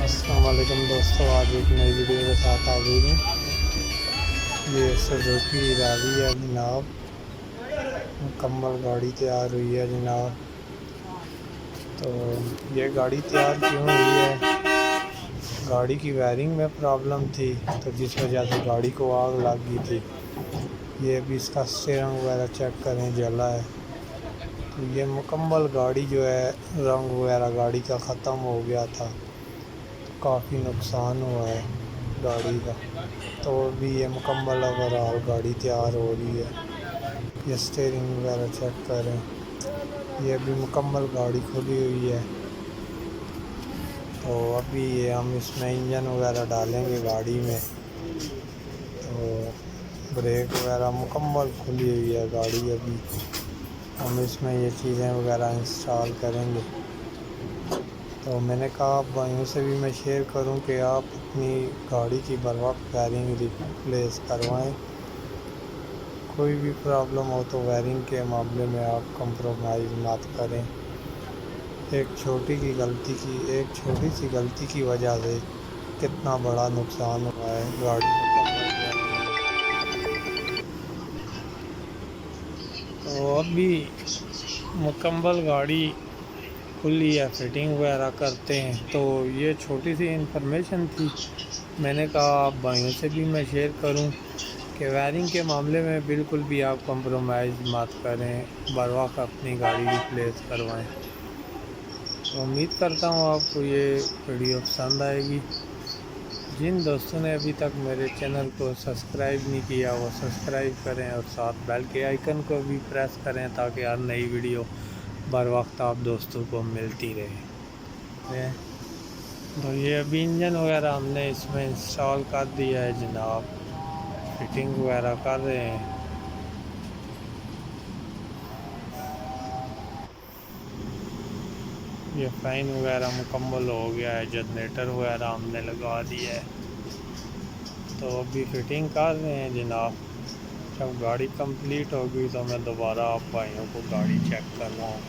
السلام علیکم دوستوں، آج ایک نئی ویڈیو کے ساتھ حاضر ہوں۔ یہ سوزوکی راوی ہے جناب، مکمل گاڑی تیار ہوئی ہے جناب۔ تو یہ گاڑی تیار کیوں ہوئی ہے؟ گاڑی کی وائرنگ میں پرابلم تھی، تو جس وجہ سے گاڑی کو آگ لگ گئی تھی۔ یہ ابھی اس کا اسٹیئرنگ وغیرہ چیک کریں، جلا ہے۔ تو یہ مکمل گاڑی جو ہے، رنگ وغیرہ گاڑی کا ختم ہو گیا تھا، کافی نقصان ہوا ہے گاڑی کا۔ تو ابھی یہ مکمل اوورآل گاڑی تیار ہو رہی ہے۔ یہ اسٹیئرنگ وغیرہ چیک کریں، یہ ابھی مکمل گاڑی کھلی ہوئی ہے۔ تو ابھی یہ ہم اس میں انجن وغیرہ ڈالیں گے گاڑی میں۔ تو بریک وغیرہ مکمل کھلی ہوئی ہے گاڑی، ابھی ہم اس میں یہ چیزیں وغیرہ انسٹال کریں گے۔ تو میں نے کہا آپ بھائیوں سے بھی میں شیئر کروں کہ آپ اپنی گاڑی کی بر وقت وائرنگ ریپلیس کروائیں۔ کوئی بھی پرابلم ہو تو وائرنگ کے معاملے میں آپ کمپرومائز مت کریں۔ ایک چھوٹی سی غلطی کی وجہ سے کتنا بڑا نقصان ہوا ہے گاڑی مکمل جل گئی۔ تو ابھی مکمل گاڑی کھلی ہے، فٹنگ وغیرہ کرتے ہیں۔ تو یہ چھوٹی سی انفارمیشن تھی، میں نے کہا آپ بھائیوں سے بھی میں شیئر کروں کہ وائرنگ کے معاملے میں بالکل بھی آپ کمپرومائز مت کریں، بر وقت اپنی گاڑی ریپلیس کروائیں۔ تو امید کرتا ہوں آپ کو یہ ویڈیو پسند آئے گی۔ جن دوستوں نے ابھی تک میرے چینل کو سبسکرائب نہیں کیا وہ سبسکرائب کریں، اور ساتھ بیل کے آئیکن کو بھی پریس کریں تاکہ ہر نئی ویڈیو بر وقت آپ دوستوں کو ملتی رہے۔ تو یہ ابھی انجن وغیرہ ہم نے اس میں انسٹال کر دیا ہے جناب، فٹنگ وغیرہ کر رہے ہیں۔ یہ فین وغیرہ مکمل ہو گیا ہے، جنریٹر وغیرہ ہم نے لگا دیا ہے۔ تو ابھی فٹنگ کر رہے ہیں جناب، جب گاڑی کمپلیٹ ہوگی تو میں دوبارہ آپ بھائیوں کو گاڑی چیک کرواؤں۔